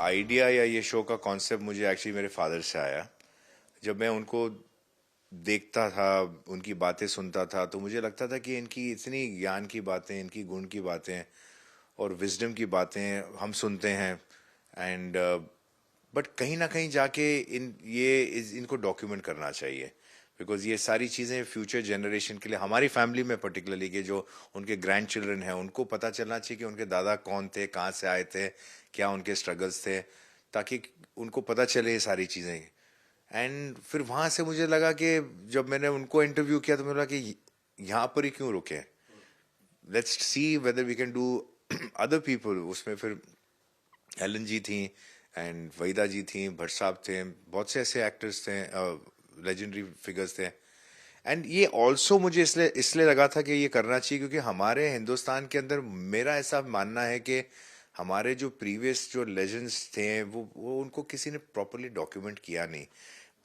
Idea या ये show का कॉन्सेप्ट मुझे एक्चुअली मेरे फादर से आया। जब मैं उनको देखता था, उनकी बातें सुनता था, तो मुझे लगता था कि इनकी इतनी ज्ञान की बातें, इनकी गुण की बातें और विजडम की बातें हम सुनते हैं। एंड बट कहीं ना कहीं जाके इनको डॉक्यूमेंट करना चाहिए, बिकॉज ये सारी चीज़ें फ्यूचर जनरेशन के लिए, हमारी फैमिली में पर्टिकुलरली के जो उनके ग्रैंड चिल्ड्रन हैं, उनको पता चलना चाहिए कि उनके दादा कौन थे, कहाँ से आए थे, क्या उनके स्ट्रगल्स थे, ताकि उनको पता चले ये सारी चीज़ें। एंड फिर वहाँ से मुझे लगा कि जब मैंने उनको इंटरव्यू किया तो मुझे लगा कि यहाँ पर ही क्यों रुके, let's see whether we can do other people. उसमें फिर एलन जी थी एंड वहीदा जी थी, भट्ट साहब थे, बहुत से ऐसे एक्टर्स थे, लेजेंडरी फिगर्स थे। एंड ये ऑल्सो मुझे इसलिए इसलिए लगा था कि ये करना चाहिए क्योंकि हमारे हिंदुस्तान के अंदर मेरा ऐसा मानना है कि हमारे जो प्रीवियस जो लेजेंड्स थे वो उनको किसी ने प्रॉपरली डॉक्यूमेंट किया नहीं।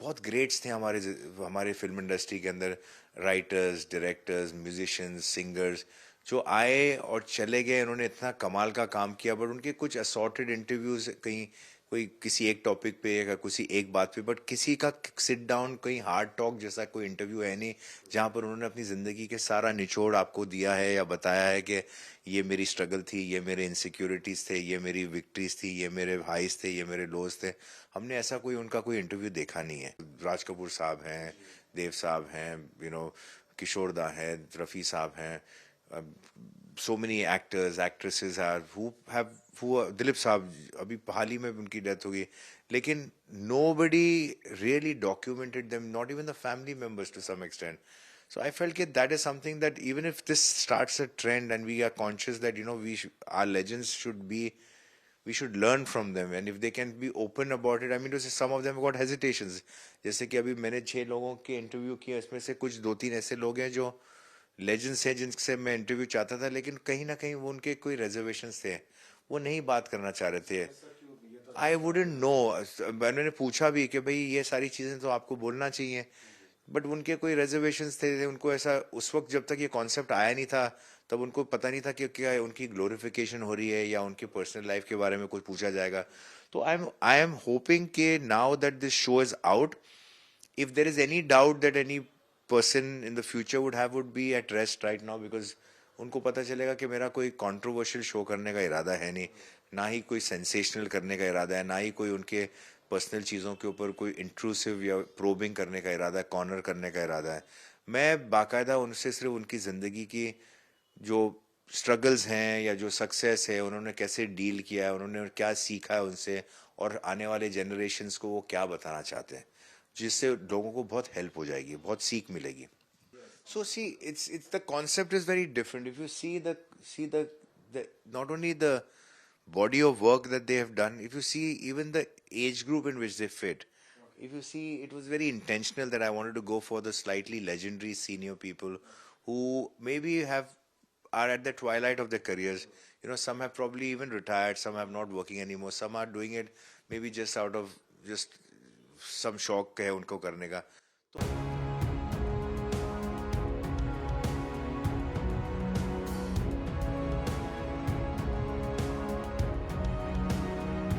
बहुत ग्रेट्स थे हमारे हमारे फिल्म इंडस्ट्री के अंदर, राइटर्स, डायरेक्टर्स, म्यूजिशियंस, सिंगर्स जो आए और चले गए, उन्होंने इतना कमाल का काम किया, बट उनके कुछ असॉर्टेड इंटरव्यूज कहीं कोई किसी एक टॉपिक पे या किसी एक बात पे, बट किसी का सिट डाउन कहीं हार्ड टॉक जैसा कोई इंटरव्यू है नहीं जहाँ पर उन्होंने अपनी ज़िंदगी के सारा निचोड़ आपको दिया है या बताया है कि ये मेरी स्ट्रगल थी, ये मेरे इनसिक्योरिटीज़ थे, ये मेरी विक्ट्रीज थी, ये मेरे हाइज थे, ये मेरे लोज थे। हमने ऐसा कोई उनका कोई इंटरव्यू देखा नहीं है। राज कपूर साहब हैं, देव साहब हैं, किशोर दा हैं, रफ़ी साहब हैं, so many actors actresses are who Dilip साहब अभी हाल ही में उनकी डेथ हो गई, लेकिन nobody really documented them, not even the family members to some extent. So I felt that is something that even if this starts a trend and we are conscious that our legends should be, we should learn from them, and if they can be open about it. I mean to say some of them got hesitations, जैसे कि अभी मैंने 6 लोगों के interview किए, इसमें से कुछ 2-3 ऐसे लोग हैं जो लेजेंड्स हैं जिनसे मैं इंटरव्यू चाहता था, लेकिन कहीं ना कहीं वो उनके कोई रिजर्वेशंस थे, वो नहीं बात करना चाह रहे थे। I wouldn't know. मैंने पूछा भी कि भाई ये सारी चीज़ें तो आपको बोलना चाहिए, बट उनके कोई रिजर्वेशंस थे, उनको ऐसा उस वक्त जब तक ये कॉन्सेप्ट आया नहीं था तब उनको पता नहीं था कि क्या उनकी ग्लोरिफिकेशन हो रही है या उनकी पर्सनल लाइफ के बारे में कुछ पूछा जाएगा। तो आई एम होपिंग कि now that this show is out, if there is any doubt that any person in the future would be at rest right now, because उनको पता चलेगा कि मेरा कोई कंट्रोवर्शियल शो करने का इरादा है नहीं, ना ही कोई सेंसेशनल करने का इरादा है, ना ही कोई उनके पर्सनल चीज़ों के ऊपर कोई इंट्रूसिव या प्रोबिंग करने का इरादा है, कॉर्नर करने का इरादा है। मैं बाकायदा उनसे सिर्फ उनकी ज़िंदगी की जो स्ट्रगल्स हैं या जो सक्सेस है, उन्होंने कैसे डील किया है, उन्होंने क्या सीखा है उनसे, और आने वाले जनरेशन्स को वो क्या बताना चाहते हैं, जिससे लोगों को बहुत हेल्प हो जाएगी, बहुत सीख मिलेगी। So see, it's the concept is very different. If you see the not only the body of work that they have done, if you see even the age group in which they fit, if you see, it was very intentional that I wanted to go for the slightly legendary senior people who maybe are at the twilight of their careers. Some have probably even retired, some have not working anymore, some are doing it maybe just out of just some शौक है उनको करने का।